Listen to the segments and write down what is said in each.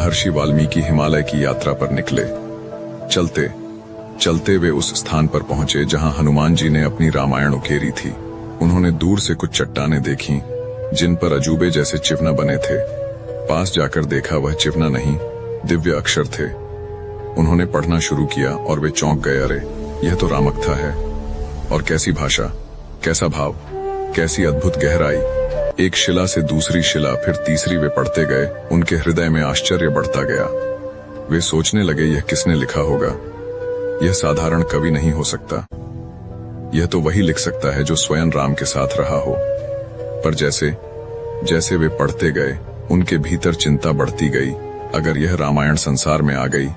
महर्षि वाल्मीकि हिमालय की यात्रा पर निकले। चलते चलते वे उस स्थान पर पहुंचे जहां हनुमान जी ने अपनी रामायण उकेरी थी। उन्होंने दूर से कुछ चट्टानें देखीं जिन पर अजूबे जैसे चिन्ह बने थे। पास जाकर देखा वह चिन्ह नहीं, दिव्य अक्षर थे। उन्होंने पढ़ना शुरू किया और वे चौंक गए। अरे, यह तो रामकथा है। और कैसी भाषा, कैसा भाव, कैसी अद्भुत गहराई। एक शिला से दूसरी शिला, फिर तीसरी वे पढ़ते गए। उनके हृदय में आश्चर्य बढ़ता गया। वे सोचने लगे, यह किसने लिखा होगा? यह साधारण कवि नहीं हो सकता। यह तो वही लिख सकता है जो स्वयं राम के साथ रहा हो। पर जैसे जैसे वे पढ़ते गए, उनके भीतर चिंता बढ़ती गई। अगर यह रामायण संसार में आ गई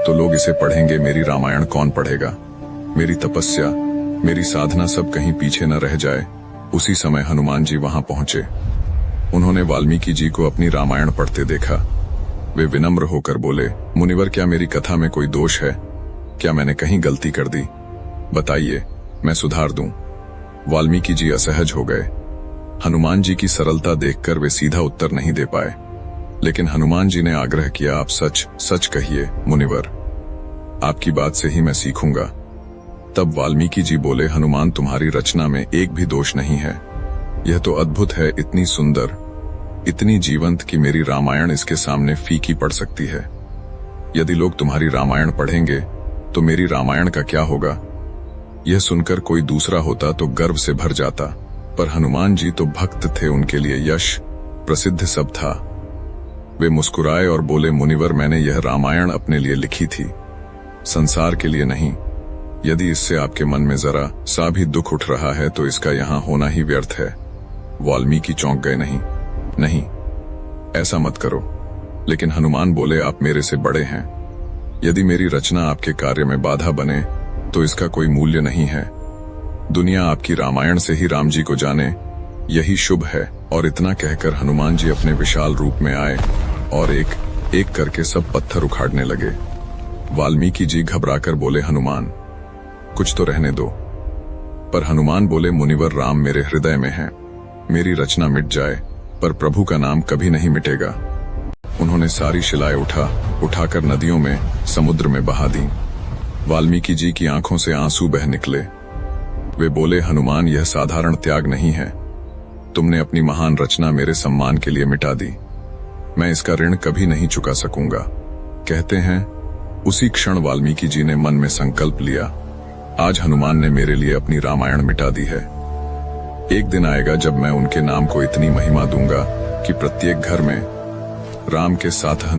तो लोग इसे पढ़ेंगे, मेरी रामायण कौन पढ़ेगा? मेरी तपस्या, मेरी साधना सब कहीं पीछे न रह जाए। उसी समय हनुमान जी वहां पहुंचे। उन्होंने वाल्मीकि जी को अपनी रामायण पढ़ते देखा। वे विनम्र होकर बोले, मुनिवर, क्या मेरी कथा में कोई दोष है? क्या मैंने कहीं गलती कर दी? बताइए, मैं सुधार दूं। वाल्मीकि जी असहज हो गए। हनुमान जी की सरलता देखकर वे सीधा उत्तर नहीं दे पाए। लेकिन हनुमान जी ने आग्रह किया, आप सच सच कहिए मुनिवर, आपकी बात से ही मैं सीखूंगा। तब वाल्मीकि जी बोले, हनुमान, तुम्हारी रचना में एक भी दोष नहीं है। यह तो अद्भुत है, इतनी सुंदर, इतनी जीवंत कि मेरी रामायण इसके सामने फीकी पड़ सकती है। यदि लोग तुम्हारी रामायण पढ़ेंगे तो मेरी रामायण का क्या होगा? यह सुनकर कोई दूसरा होता तो गर्व से भर जाता, पर हनुमान जी तो भक्त थे, उनके लिए यश प्रसिद्ध सब था। वे मुस्कुराए और बोले, मुनिवर, मैंने यह रामायण अपने लिए लिखी थी, संसार के लिए नहीं। यदि इससे आपके मन में जरा सा भी दुख उठ रहा है तो इसका यहाँ होना ही व्यर्थ है। वाल्मीकि चौंक गए। नहीं नहीं, ऐसा मत करो। लेकिन हनुमान बोले, आप मेरे से बड़े हैं। यदि मेरी रचना आपके कार्य में बाधा बने तो इसका कोई मूल्य नहीं है। दुनिया आपकी रामायण से ही राम जी को जाने, यही शुभ है। और इतना कहकर हनुमान जी अपने विशाल रूप में आए और एक एक करके सब पत्थर उखाड़ने लगे। वाल्मीकि जी घबराकर बोले, हनुमान, कुछ तो रहने दो। पर हनुमान बोले, मुनिवर, राम मेरे हृदय में है। मेरी रचना मिट जाए पर प्रभु का नाम कभी नहीं मिटेगा। उन्होंने सारी शिलाएं उठाकर नदियों में, समुद्र में बहा दी। वाल्मीकि जी की आंखों से आंसू बह निकले। वे बोले, हनुमान, यह साधारण त्याग नहीं है। तुमने अपनी महान रचना मेरे सम्मान के लिए मिटा दी। मैं इसका ऋण कभी नहीं चुका सकूंगा। कहते हैं, उसी क्षण वाल्मीकि जी ने मन में संकल्प लिया, आज हनुमान ने मेरे लिए अपनी रामायण मिटा दी है। एक दिन आएगा जब मैं उनके नाम को इतनी महिमा दूंगा कि प्रत्येक घर में राम के साथ